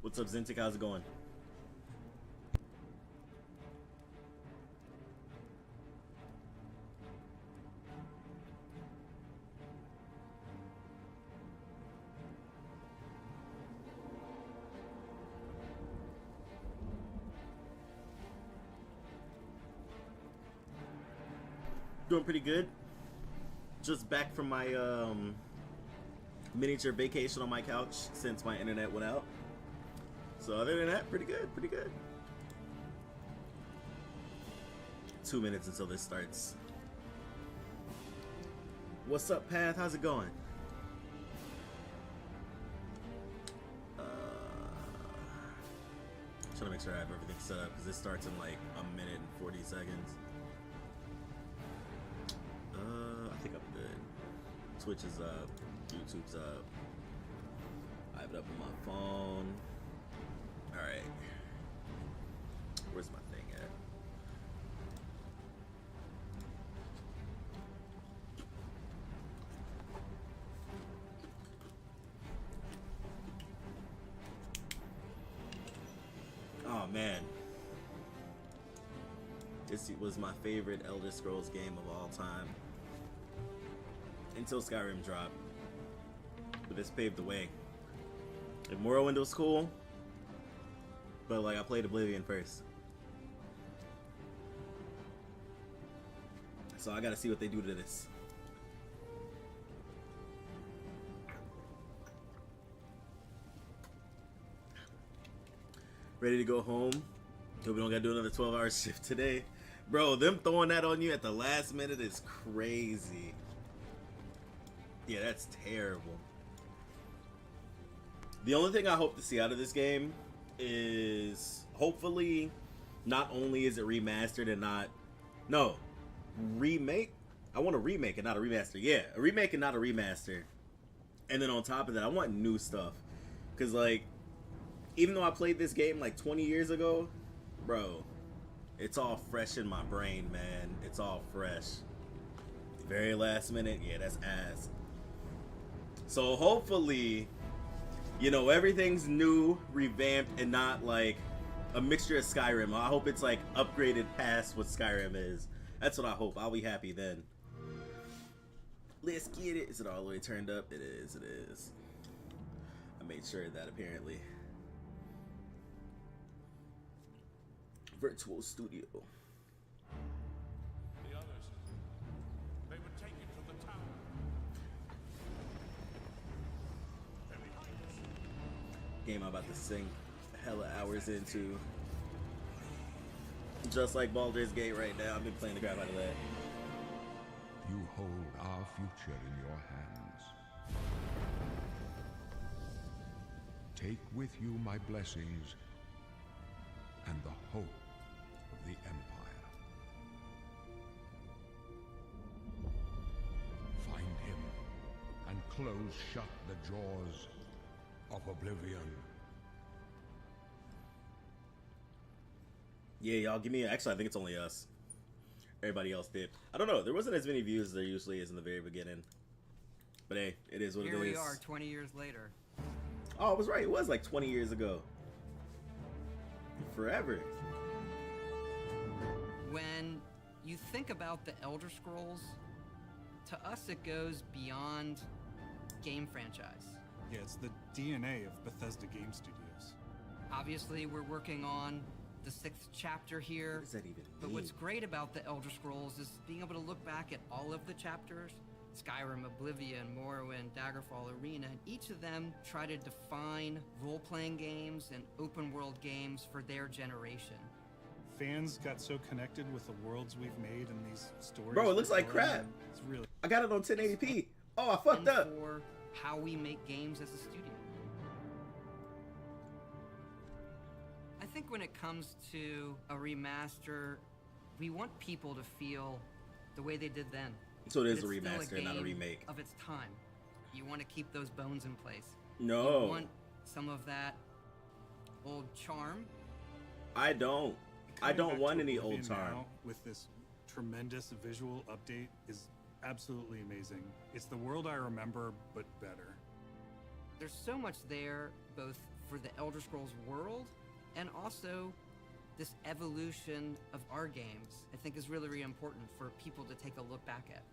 What's up, Zintic? How's it going? Doing pretty good. Just back from my miniature vacation on my couch since my internet went out. So other than that, pretty good, pretty good. 2 minutes until this starts. What's up, Path? How's it going? Trying to make sure I have everything set up because this starts in like a minute and 40 seconds. I think I'm good. Twitch is up, YouTube's up. I have it up on my phone. Alright. Where's my thing at? Oh man. This was my favorite Elder Scrolls game of all time. Until Skyrim dropped. But this paved the way. Like, Morrowind was cool. But like, I played Oblivion first. So I gotta see what they do to this. Ready to go home? Hope we don't gotta do another 12-hour shift today. Bro, them throwing that on you at the last minute is crazy. Yeah, that's terrible. The only thing I hope to see out of this game is hopefully not only is it remastered and not... No. Remake? I want a remake and not a remaster. Yeah, a remake and not a remaster. And then on top of that, I want new stuff. Because, like, even though I played this game like 20 years ago, bro, it's all fresh in my brain, man. It's all fresh. Very last minute, yeah, that's ass. So hopefully, you know, everything's new, revamped, and not like a mixture of Skyrim. I hope it's like upgraded past what Skyrim is. That's what I hope. I'll be happy then. Let's get it. Is it all the way turned up? It is, it is. I made sure of that apparently. Virtual Studio. The others, they would take you to the tower. They're behind us. Game I'm about to sink hella hours into. Just like Baldur's Gate right now. I've been playing the crap out of that. You hold our future in your hands. Take with you my blessings and the hope of the Empire. Find him and close shut the jaws of Oblivion. Yeah, y'all give me... Actually, I think it's only us. Everybody else did. I don't know. There wasn't as many views as there usually is in the very beginning. But hey, it is what it is. Here we are 20 years later. Oh, I was right. It was like 20 years ago. Forever. When you think about the Elder Scrolls, to us it goes beyond game franchise. Yeah, it's the DNA of Bethesda Game Studios. Obviously, we're working on the 6th chapter here. What does that even But mean? what's great about the Elder Scrolls is being able to look back at all of the chapters. Skyrim, Oblivion, Morrowind, Daggerfall, Arena, and each of them try to define role-playing games and open-world games for their generation. Fans got so connected with the worlds we've made and these stories. Bro, it looks we're like telling, crap. and It's really I got it on 1080p. Oh, I fucked and up. for how we make games as a studio. I think when it comes to a remaster, we want people to feel the way they did then. So it is That a it's still remaster, not a game remake. of its time. You want to keep those bones in place. No. You want some of that old charm. I don't. I coming don't back want to any Oblivion old charm. now with this tremendous visual update is absolutely amazing. It's the world I remember, but better. There's so much there, both for the Elder Scrolls world, and also this evolution of our games, I think is really, really important for people to take a look back at.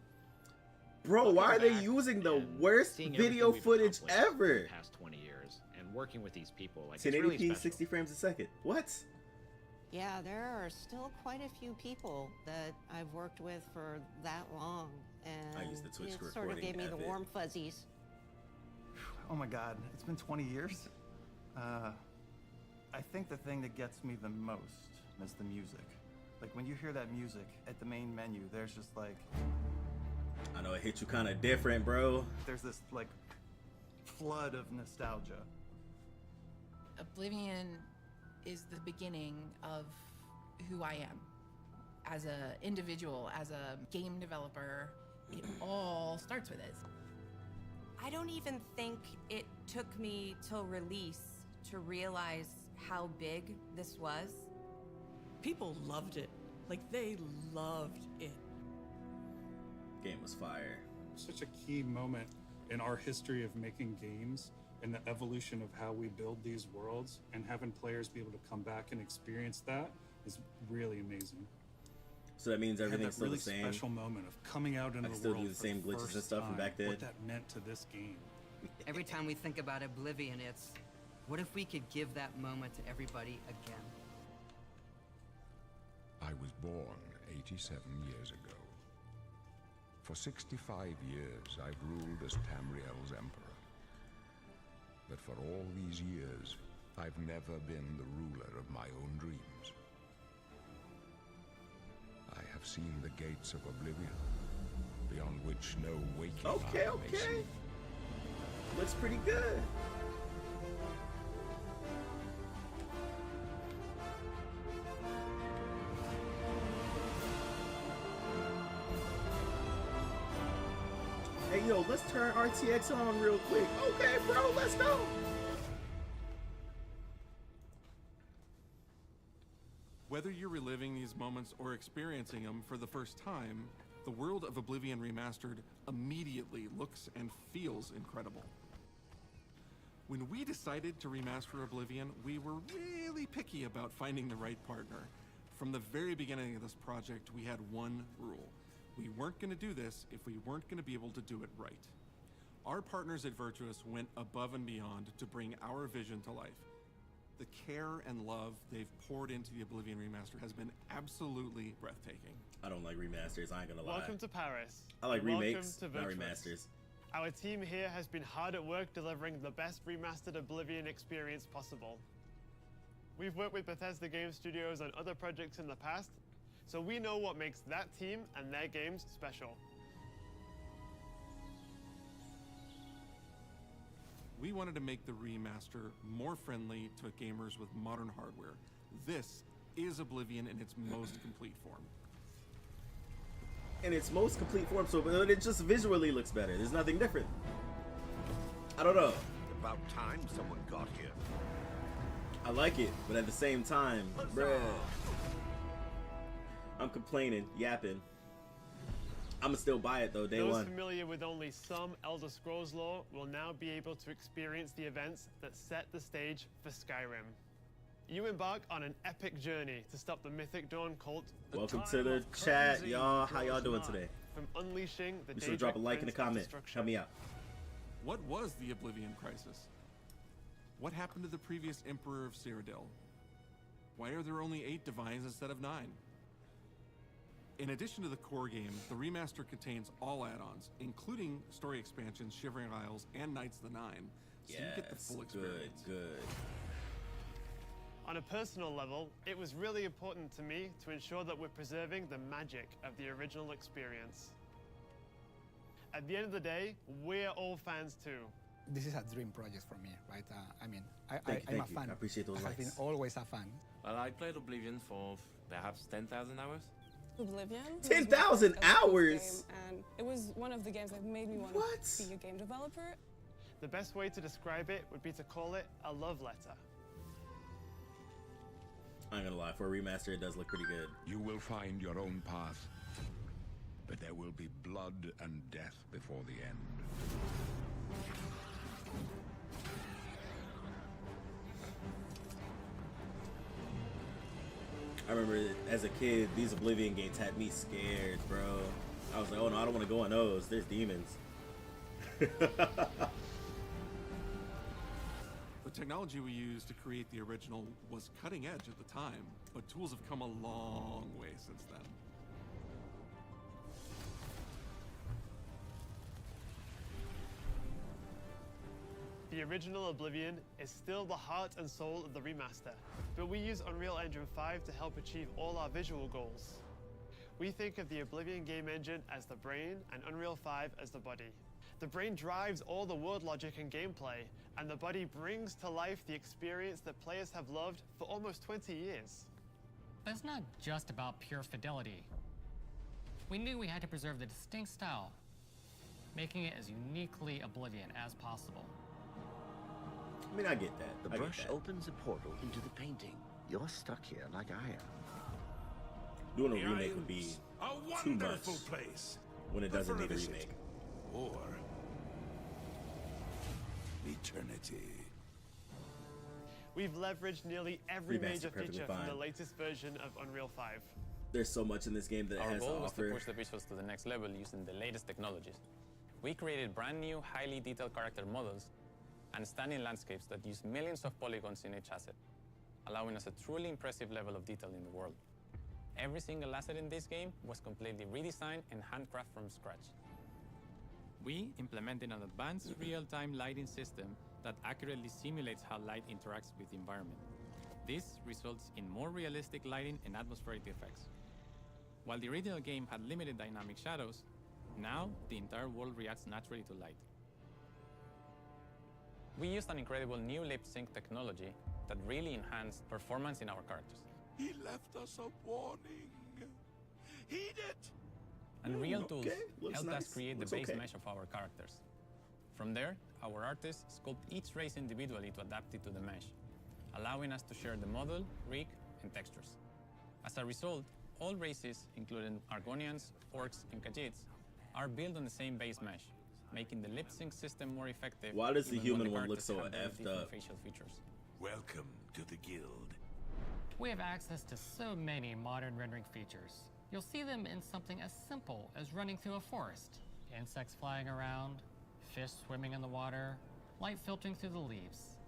Bro, why are they Back using the and worst seeing video everything we've footage accomplished in ever? the past 20 years and working with these people, like, it's 1080p, really special. 60 frames a second. What? Yeah, there are still quite a few people that I've worked with for that long, and I use the Twitch it sort of recording gave me the of it. warm fuzzies. Oh my god, it's been 20 years? I think the thing that gets me the most is the music. Like, when you hear that music at the main menu, there's just like... I know it hit you kind of different, bro. There's this, like, flood of nostalgia. Oblivion is the beginning of who I am as an individual, as a game developer. It all starts with it. I don't even think it took me till release to realize how big this was. People loved it. Like, they loved it. Game was fire. Such a key moment in our history of making games and the evolution of how we build these worlds, and having players be able to come back and experience that is really amazing. So that means It had everything's that still really the same. special moment of coming out into I the still world do the for same glitches and first stuff from time, back then. What that meant to this game. Every time we think about Oblivion, it's, what if we could give that moment to everybody again? I was born 87 years ago. For 65 years, I've ruled as Tamriel's emperor. But for all these years, I've never been the ruler of my own dreams. I have seen the gates of Oblivion, beyond which no waking Okay, eye may okay. see. Looks pretty good. Hey, yo, let's turn RTX on real quick. Okay, bro, let's go. Whether you're reliving these moments or experiencing them for the first time, the world of Oblivion Remastered immediately looks and feels incredible. When we decided to remaster Oblivion, we were really picky about finding the right partner. From the very beginning of this project, we had one rule. We weren't going to do this if we weren't going to be able to do it right. Our partners at Virtuous went above and beyond to bring our vision to life. The care and love they've poured into the Oblivion Remaster has been absolutely breathtaking. I don't like remasters, I ain't gonna lie. Welcome to Paris. I like Welcome remakes, to not Virtuous. remasters. Our team here has been hard at work delivering the best remastered Oblivion experience possible. We've worked with Bethesda Game Studios on other projects in the past, so we know what makes that team and their games special. We wanted to make the remaster more friendly to gamers with modern hardware. This is Oblivion in its most complete form. In its most complete form, so but it just visually looks better. There's nothing different. I don't know. About time someone got here. I like it, but at the same time, bruh, I'm complaining, yapping. I'ma still buy it though, day Those one. familiar with only some Elder Scrolls lore will now be able to experience the events that set the stage for Skyrim. You embark on an epic journey to stop the Mythic Dawn cult. Welcome to the chat, y'all. How y'all doing today? From unleashing the Be sure to drop a like and a comment. Help me out. What was the Oblivion Crisis? What happened to the previous Emperor of Cyrodiil? Why are there only 8 divines instead of 9? In addition to the core game, the remaster contains all add-ons, including story expansions, Shivering Isles, and Knights of the Nine, so you get the full experience. Good. On a personal level, it was really important to me to ensure that we're preserving the magic of the original experience. At the end of the day, we're all fans too. This is a dream project for me, right? I mean, Thank I'm you. a fan. I appreciate those I have likes. been always a fan. Well, I played Oblivion for perhaps 10,000 hours. Oblivion. 10,000 hours? And it was one of the games that made me want to be a game developer. The best way to describe it would be to call it a love letter. I ain't gonna lie, for a remaster, it does look pretty good. You will find your own path, but there will be blood and death before the end. I remember as a kid, these Oblivion games had me scared, bro. I was like, oh no, I don't want to go on those. There's demons. The technology we used to create the original was cutting edge at the time, but tools have come a long way since then. The original Oblivion is still the heart and soul of the remaster, but we use Unreal Engine 5 to help achieve all our visual goals. We think of the Oblivion game engine as the brain and Unreal 5 as the body. The brain drives all the world logic and gameplay, and the body brings to life the experience that players have loved for almost 20 years. But it's not just about pure fidelity. We knew we had to preserve the distinct style, making it as uniquely Oblivion as possible. I mean, I get that. The brush opens a portal into the painting. You're stuck here like I am. Doing a remake would be too much place. when it doesn't need a remake. Or eternity. We've leveraged nearly every Remastered major perfectly feature from fine. the latest version of Unreal 5. There's so much in this game that it Our has to goal was to offer. push the visuals to the next level using the latest technologies. We created brand new, highly detailed character models and stunning landscapes that use millions of polygons in each asset, allowing us a truly impressive level of detail in the world. Every single asset in this game was completely redesigned and handcrafted from scratch. We implemented an advanced real-time lighting system that accurately simulates how light interacts with the environment. This results in more realistic lighting and atmospheric effects. While the original game had limited dynamic shadows, now the entire world reacts naturally to light. We used an incredible new lip sync technology that really enhanced performance in our characters. He left us a warning. Heed it! Unreal tools helped nice. us create the base mesh of our characters. From there, our artists sculpt each race individually to adapt it to the mesh, allowing us to share the model, rig, and textures. As a result, all races, including Argonians, Orcs, and Khajiits, are built on the same base mesh, making the lip sync system more effective. Why does the even human when one look characters so have very effed different up? facial features. Welcome to the guild. We have access to so many modern rendering features. You'll see them in something as simple as running through a forest. Insects flying around, fish swimming in the water, light filtering through the leaves.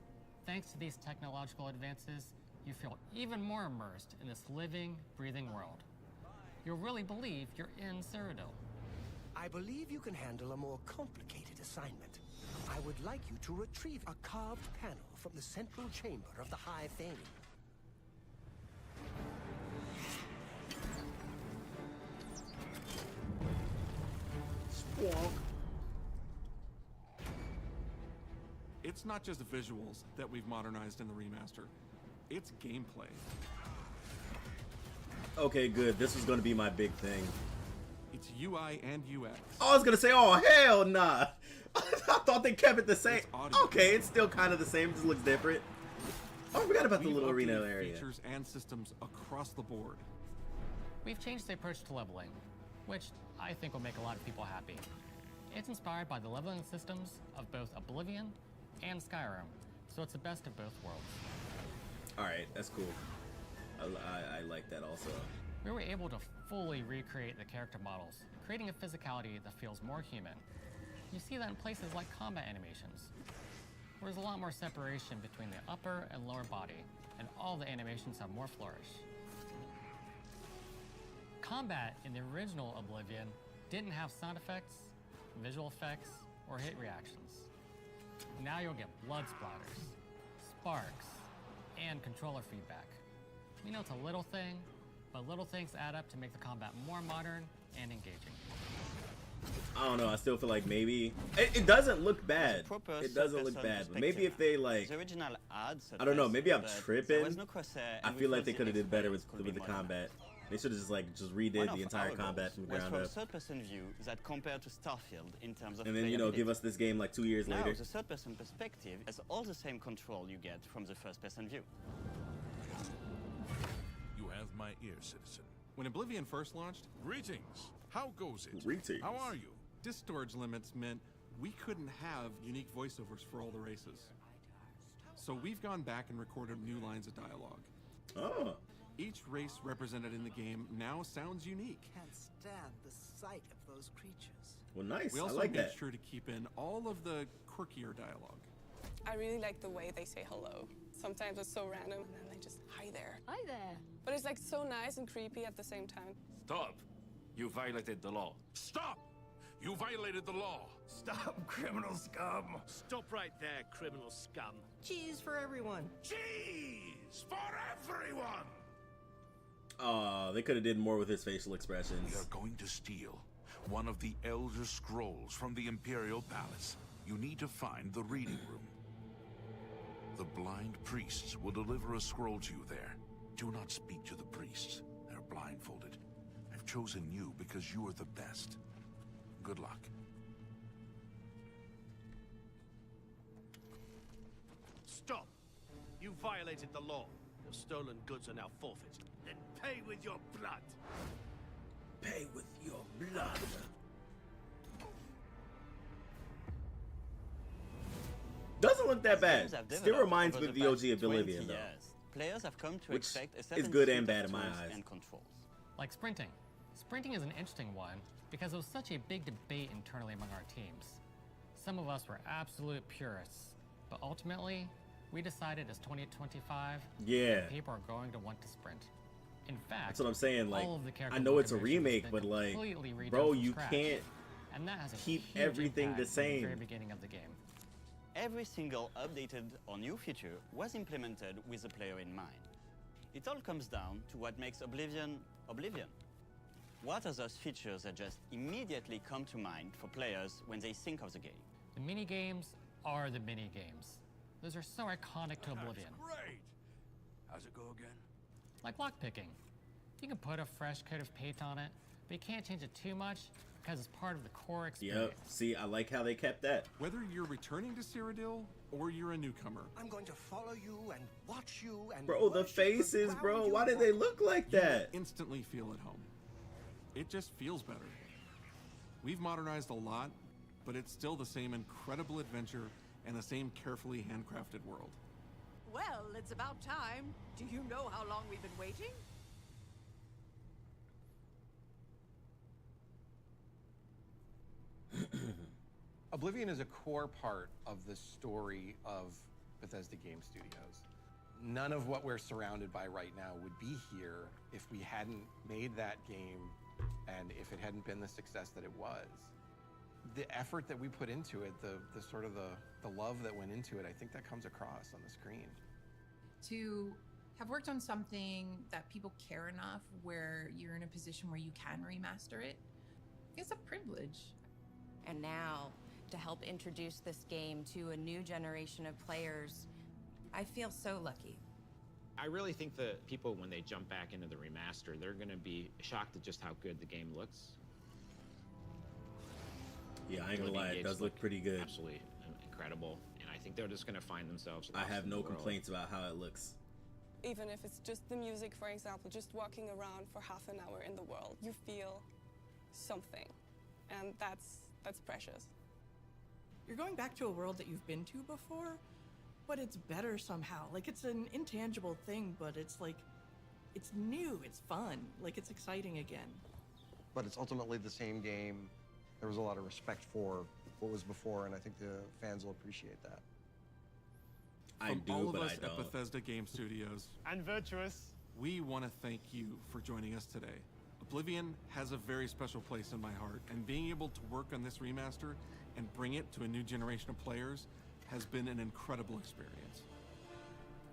Thanks to these technological advances, you feel even more immersed in this living, breathing world. You'll really believe you're in Cyrodiil. I believe you can handle a more complicated assignment. I would like you to retrieve a carved panel from the central chamber of the High Fane. It's not just visuals that we've modernized in the remaster, it's gameplay. Okay, good. This was going to be my big thing. It's UI and UX. I was going to say, oh, hell nah. I thought they kept it the same. Okay, it's still kind of the same. Just looks different. Oh, I forgot about the little arena area. Features and systems across the board. We've changed the approach to leveling, which I think will make a lot of people happy. It's inspired by the leveling systems of both Oblivion and Skyrim, so it's the best of both worlds. Alright, that's cool. I like that also. We were able to fully recreate the character models, creating a physicality that feels more human. You see that in places like combat animations, where there's a lot more separation between the upper and lower body, and all the animations have more flourish. Combat in the original Oblivion didn't have sound effects, visual effects, or hit reactions. Now you'll get blood splatters, sparks, and controller feedback. We know it's a little thing, but little things add up to make the combat more modern and engaging. I don't know. I still feel like maybe it doesn't look bad. It doesn't look bad. But maybe if they like, I don't know. Maybe I'm tripping. I feel like they could have did better with the combat. They should have just redid the entire combat from the ground up. Third-person view that compared to Starfield in terms of and then give us this game like 2 years now, later. The third-person perspective has all the same control you get from the first-person view. You have my ear, citizen. When Oblivion first launched, Greetings. How goes it? Greetings. How are you? disk storage limits meant we couldn't have unique voiceovers for all the races. So we've gone back and recorded new lines of dialogue. Oh. Each race represented in the game now sounds unique. Can't stand the sight of those creatures. Well, nice. We I also like made that. sure to keep in all of the quirkier dialogue. I really like the way they say hello. Sometimes it's so random, and then they just, hi there. Hi there. But it's like so nice and creepy at the same time. Stop! You violated the law. Stop! You violated the law. Stop, criminal scum. Stop right there, criminal scum. Cheese for everyone. Cheese for everyone! They could have did more with his facial expressions. We are going to steal one of the Elder Scrolls from the Imperial Palace. You need to find the reading room. The blind priests will deliver a scroll to you there. Do not speak to the priests. They're blindfolded. I've chosen you because you are the best. Good luck. Stop! You violated the law. Your stolen goods are now forfeit. Then pay with your blood. Pay with your blood. Doesn't look that bad. Still reminds me of the OG Oblivion, though. Players have come to Which expect a is certain good suite and bad of in my tools eyes. and controls. Like sprinting. Sprinting is an interesting one because it was such a big debate internally among our teams. Some of us were absolute purists, but ultimately, we decided as 2025, Yeah. people are going to want to sprint. In fact, That's what I'm saying. Like, all of the character I know it's a motivations remake, have but been like, completely redone bro, from you scratch, can't and that has a keep huge everything the impact from the same. very beginning of the game. Every single updated or new feature was implemented with the player in mind. It all comes down to what makes Oblivion, Oblivion. What are those features that just immediately come to mind for players when they think of the game? The mini games are the mini games. Those are so iconic to Oblivion. Great! How's it go again? Like lockpicking. You can put a fresh coat of paint on it, but you can't change it too much because it's part of the core experience. Yep. See, I like how they kept that. Whether you're returning to Cyrodiil or you're a newcomer. I'm going to follow you and watch you and Bro, the worship faces, ground bro. you Why did they look like that? You instantly feel at home. It just feels better. We've modernized a lot, but it's still the same incredible adventure and the same carefully handcrafted world. Well, it's about time. Do you know how long we've been waiting? Oblivion is a core part of the story of Bethesda Game Studios. None of what we're surrounded by right now would be here if we hadn't made that game and if it hadn't been the success that it was. The effort that we put into it, the sort of the love that went into it, I think that comes across on the screen. To have worked on something that people care enough where you're in a position where you can remaster it, it's a privilege. And now, to help introduce this game to a new generation of players, I feel so lucky. I really think that people, when they jump back into the remaster, they're going to be shocked at just how good the game looks. Yeah, I ain't gonna lie, it does look pretty good. Absolutely incredible, and I think they're just going to find themselves I lost have in the no world. complaints about how it looks. Even if it's just the music, for example, just walking around for half an hour in the world, you feel something, and that's precious. You're going back to a world that you've been to before, but it's better somehow. Like, it's an intangible thing, but it's like, it's new, it's fun, like it's exciting again. But it's ultimately the same game. There was a lot of respect for what was before, and I think the fans will appreciate that. From all of us at Bethesda Game Studios and Virtuous, we want to thank you for joining us today. Oblivion has a very special place in my heart, and being able to work on this remaster and bring it to a new generation of players has been an incredible experience.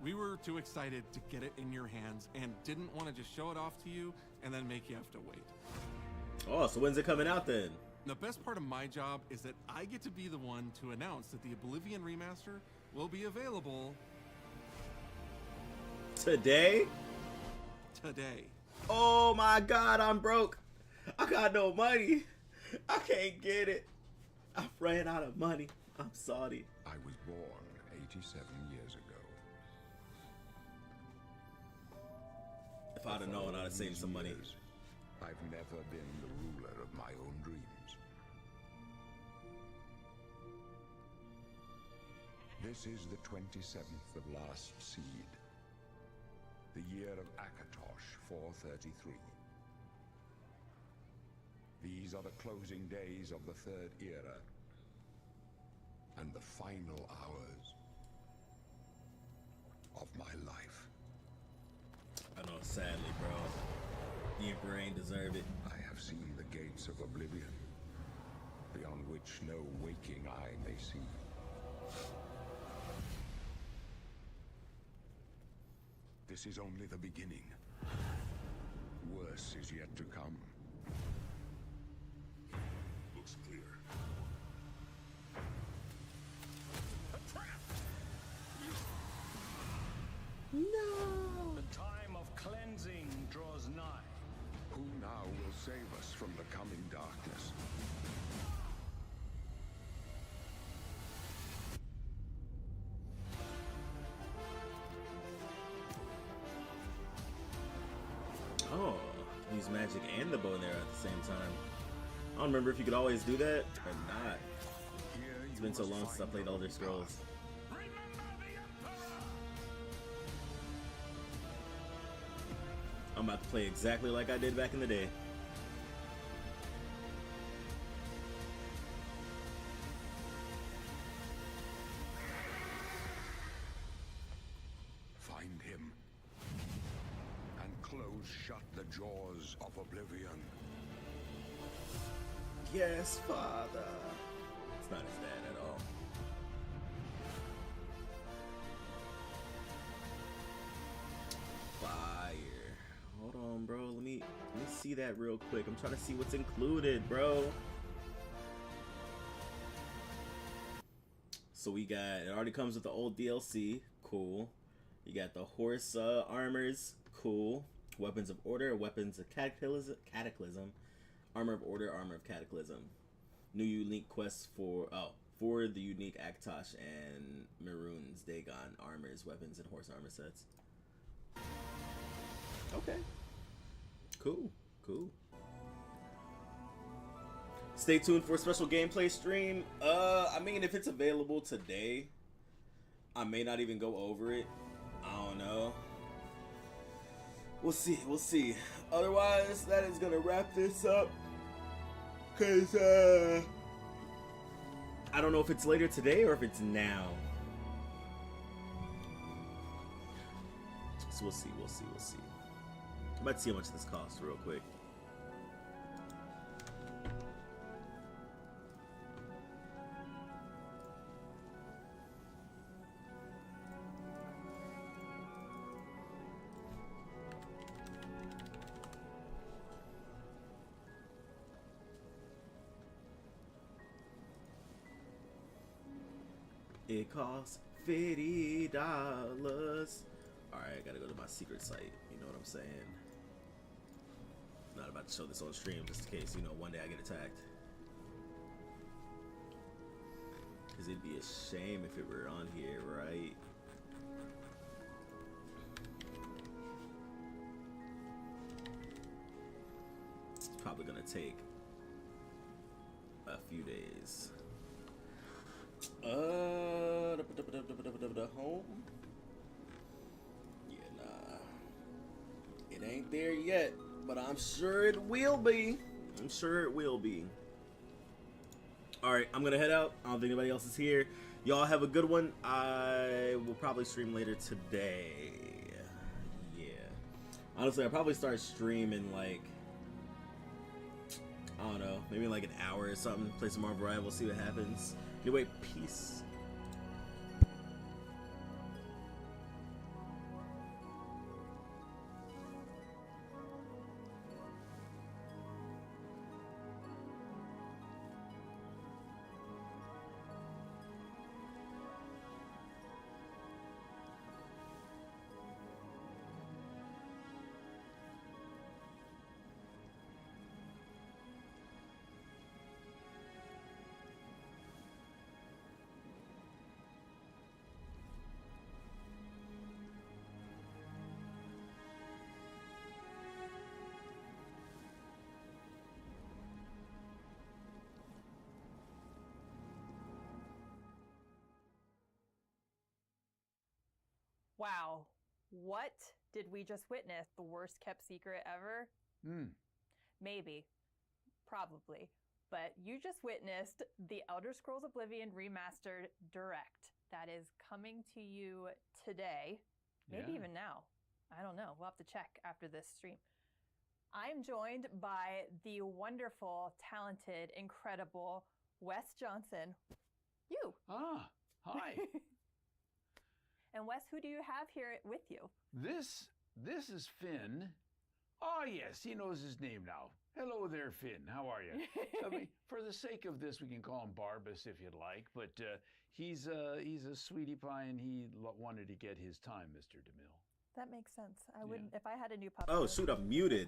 We were too excited to get it in your hands and didn't want to just show it off to you and then make you have to wait. Oh, so when's it coming out then? The best part of my job is that I get to be the one to announce that the Oblivion remaster will be available today. Oh my God, I'm broke. I got no money. I can't get it. I ran out of money. I'm sorry. I was born 87 years ago. If I'd have known, I'd have saved some money. I've never been the ruler of my own dreams. This is the 27th of Last Seed. The year of Akatosh 433. These are the closing days of the Third Era, and the final hours of my life. I know, sadly, bro. The Emperor ain't deserve it. I have seen the gates of Oblivion, beyond which no waking eye may see. This is only the beginning. Worse is yet to come. Looks clear. A trap! No! The time of cleansing draws nigh. Who now will save us from the coming darkness? Oh, use magic and the bow and arrow at the same time. I don't remember if you could always do that or not. It's been so long since I played Elder Scrolls. I'm about to play exactly like I did back in the day. Find him and close shut the jaws of Oblivion. Yes, Father. It's not his dad at all. Fire. Hold on, bro. Let me see that real quick. I'm trying to see what's included, bro. So we got, it already comes with the old DLC. Cool. You got the horse armors. Cool. Weapons of Order, Weapons of Cataclysm, Armor of Order, Armor of Cataclysm. New unique quests for the unique Akatosh and Maroon's Dagon armors, weapons, and horse armor sets. Okay. Cool. Cool. Stay tuned for a special gameplay stream. I mean, if it's available today, I may not even go over it. I don't know. We'll see. We'll see. Otherwise, that is gonna wrap this up. Cause I don't know if it's later today or if it's now. So we'll see. We'll see. We'll see. I'm about to see how much this costs real quick. It costs $50. Alright, I gotta go to my secret site. You know what I'm saying? Not about to show this on stream just in case, you know, one day I get attacked. Because it'd be a shame if it were on here, right? It's probably gonna take a few days. Home? Yeah, nah. It ain't there yet, but I'm sure it will be. I'm sure it will be. Alright, I'm gonna head out. I don't think anybody else is here. Y'all have a good one. I will probably stream later today. Yeah. Honestly, I'll probably start streaming like, I don't know, maybe like an hour or something. Play some Marvel Rivals, see what happens. Anyway, peace. Wow, What did we just witness? The worst kept secret ever? Maybe. Probably. But you just witnessed the Elder Scrolls Oblivion Remastered Direct. That is coming to you today. Maybe even now. I don't know. We'll have to check after this stream. I'm joined by the wonderful, talented, incredible Wes Johnson. You. Ah, hi. And Wes, who do you have here with you? This is Finn. Oh, yes, he knows his name now. Hello there, Finn. How are you? I mean, for the sake of this, we can call him Barbas if you'd like, but he's a sweetie pie, and he wanted to get his time, Mr. DeMille. That makes sense. I wouldn't, if I had a new puppy. Oh, shoot, I'm muted.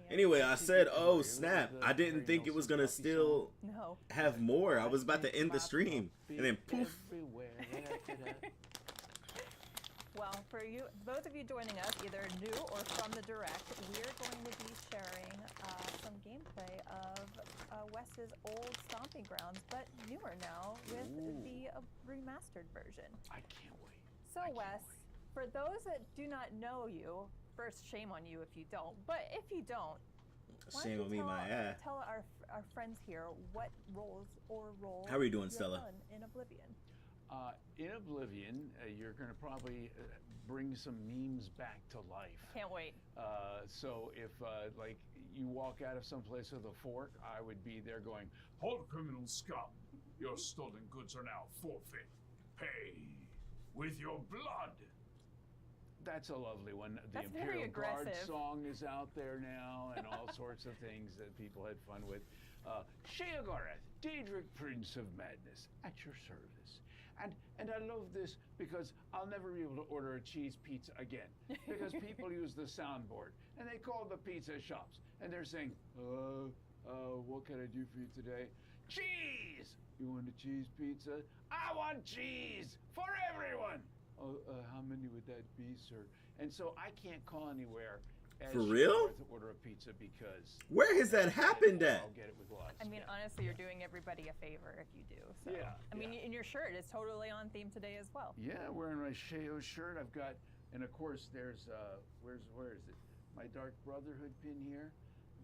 Anyway, I said, oh, snap. I didn't think it was going to still have more. I was about to end the stream. And then poof. Well, for you, both of you joining us, either new or from the Direct, we're going to be sharing some gameplay of Wes's old stomping grounds, but newer now with the remastered version. I can't wait. So, Wes, for those that do not know you, first, shame on you if you don't, but if you don't, shame on me, my ass. Tell our friends here what roles How are you doing, you Stella? have done in Oblivion. In Oblivion, you're going to probably bring some memes back to life. Can't wait. So if, like, you walk out of someplace with a fork, I would be there going, "Hold, criminal scum! Your stolen goods are now forfeit. Pay with your blood." That's a lovely one. The That's very Imperial Guard aggressive. song is out there now, and all sorts of things that people had fun with. Sheogorath, Daedric Prince of Madness, at your service. And I love this because I'll never be able to order a cheese pizza again because people use the soundboard and they call the pizza shops and they're saying, what can I do for you today? Cheese! You want a cheese pizza? I want cheese for everyone! Oh, how many would that be, sir? And so I can't call anywhere For real? to order a pizza because Where has that happened at? I'll get it with lots. I mean, honestly, you're doing everybody a favor if you do. So. Yeah, I mean, in your shirt is totally on theme today as well. Yeah, wearing my Sheo shirt. I've got, and of course, there's where is it? My Dark Brotherhood pin here.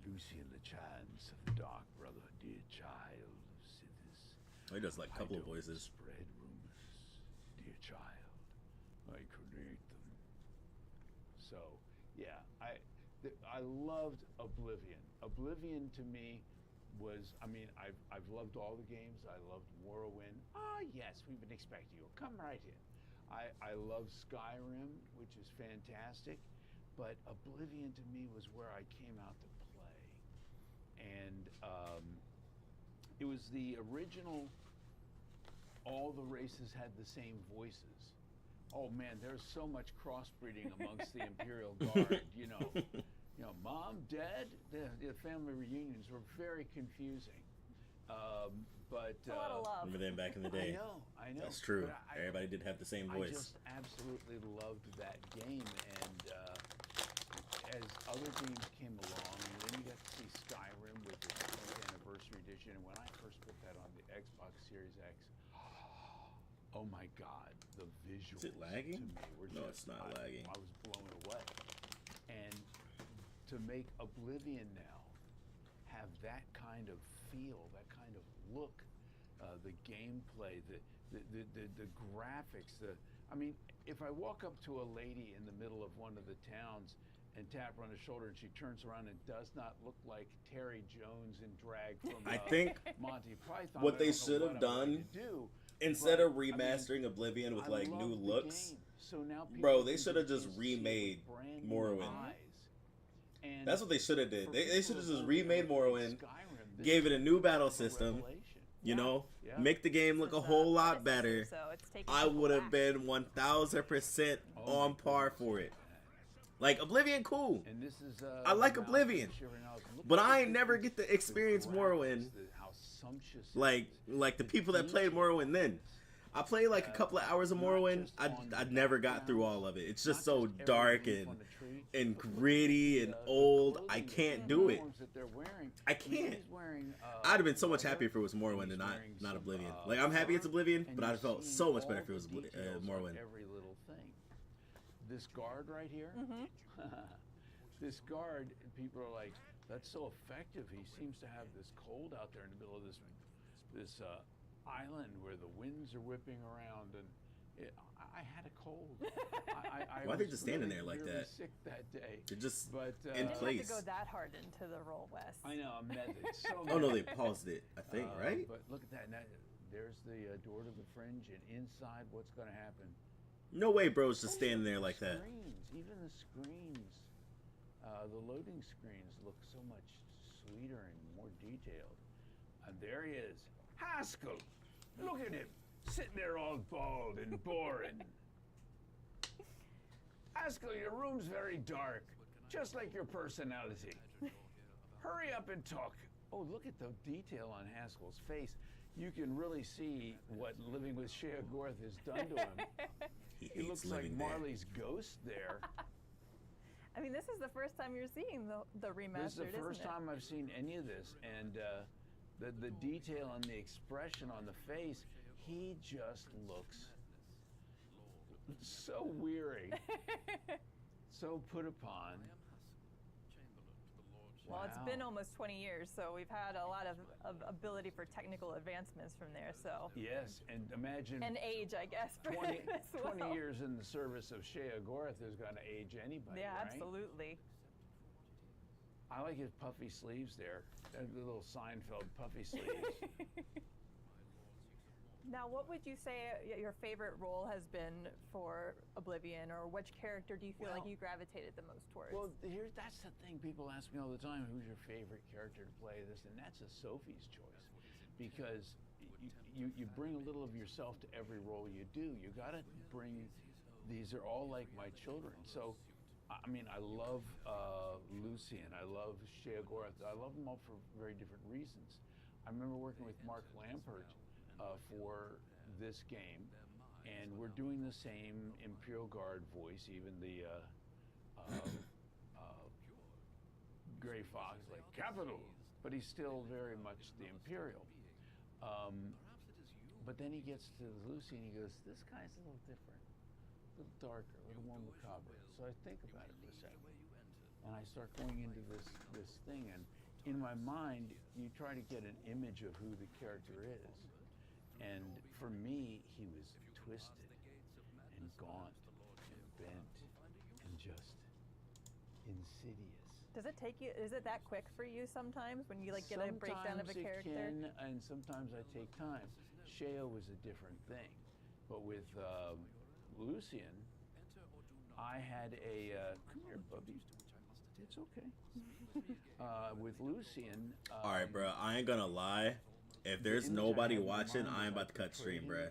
Lucian LeChance of the Dark Brotherhood, dear child of Sithis. Oh, he does like a couple of voices. Spread rumors, dear child. I create them. So, yeah, I loved Oblivion. Oblivion to me was, I mean, I've loved all the games. I loved Morrowind. Ah, yes, we've been expecting you. Come right in. I love Skyrim, which is fantastic, but Oblivion to me was where I came out to play. And it was the original, all the races had the same voices. Oh man, there's so much crossbreeding amongst the Imperial Guard, you know, mom, dad, the family reunions were very confusing. But a lot of love. Remember them back in the day? I know. That's true. But Everybody did have the same voice. I just absolutely loved that game, and as other games came along, and then you got to see Skyrim with the 10th anniversary edition, and when I first put that on the Xbox Series X, oh my God, the visuals Is it lagging? to me were No, just, it's not lagging. I was blown away. And to make Oblivion now have that kind of feel, that kind of look, the gameplay, the graphics, I mean, if I walk up to a lady in the middle of one of the towns and tap her on the shoulder and she turns around and does not look like Terry Jones in drag from I think Monty Python, what I they don't know should what have I'm going done, to do. instead But, of remastering Oblivion with I like love new the looks, game. So now people bro, they can should have just see it with remade brand new Morrowind. eyes. And That's what they should have did. for They should people have who just don't remade know Morrowind, Skyrim, this gave it a new battle is a system, revelation. you know, Yeah. make the game look a whole lot better. So it's taking I people would have back. been 1000% on par for it. Like Oblivion, cool. And this is, I like now, Oblivion, here now, look but at I the ain't never get to experience Morrowind. how sumptuous it Like the people that played Morrowind then. I played like a couple of hours of Morrowind. I never got through all of it. It's just so dark and gritty and old. I can't do it. I can't. I'd have been so much happier if it was Morrowind and not Oblivion. Like I'm happy it's Oblivion, but I'd have felt so much better if it was Morrowind. Every little thing. this guard right here. This guard, people are like, that's so effective. He seems to have this cold out there in the middle of this island where the winds are whipping around, and I had a cold. Why are they just standing there like really that? Sick that day. They're just but, in Didn't place. have to go that hard into the role, Wes. I know, I'm method. So Oh no, they method. paused it. I think, right? But look at that. Now, there's the door to the fringe, and inside, what's going to happen? No way, bro. It's just standing there like that. Screens, even the screens, the loading screens look so much sweeter and more detailed. And there he is, Haskell. Look at him, sitting there all bald and boring. Haskell, your room's very dark, just like your personality. Hurry up and talk. Oh, look at the detail on Haskell's face. You can really see what living with Shea Gorth has done to him. He looks like Marley's ghost there. I mean, this is the first time you're seeing the remastered, This is the first isn't it? time I've seen any of this, and the detail and the expression on the face, he just looks so weary, so put upon. Well, it's been almost 20 years, so we've had a lot of ability for technical advancements from there. So Yes, and imagine and age, I guess, for 20, him as well. 20 years in the service of Shea Gorth is going to age anybody, Yeah, right? absolutely. I like his puffy sleeves there, the little Seinfeld puffy sleeves. Now, what would you say your favorite role has been for Oblivion, or which character do you feel like you gravitated the most towards? Well, that's the thing. People ask me all the time, who's your favorite character to play this? And that's a Sophie's choice. Because you bring a little of yourself to every role you do. You got to bring, these are all like my children. So, I mean, I love Lucian. I love Shea Gorth. I love them all for very different reasons. I remember working with Mark Lampert for this game, and we're doing the same Imperial Guard voice, even the Gray Fox, like capital, but he's still very much the Imperial. But then he gets to Lucy and he goes, this guy's a little different, a little darker, a little more macabre. So I think about it for a second, and I start going into this thing, and in my mind, you try to get an image of who the character is. And for me, he was twisted and gaunt and bent and just insidious. Does it take you? Is it that quick for you sometimes when you get a breakdown of a character? Sometimes it can, and sometimes I take time. Shea was a different thing, but with Lucian, I had a come here, Bubby. It's okay. With Lucian. All right, bro. I ain't gonna lie. If there's nobody watching, I am about to cut stream, bruh.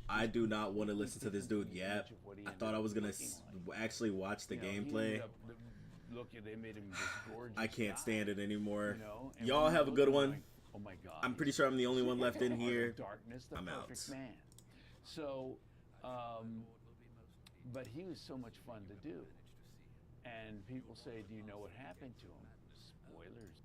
I do not want to listen to this dude yap. I thought I was gonna actually watch the gameplay. They made him this gorgeous I can't guy, stand it anymore. you know? And Y'all when have a you good look, one. like, oh my God, I'm pretty sure I'm the only one left in here. Darkness, the I'm out. perfect man. So, but he was so much fun to do. And people say, do you know what happened to him? Spoilers.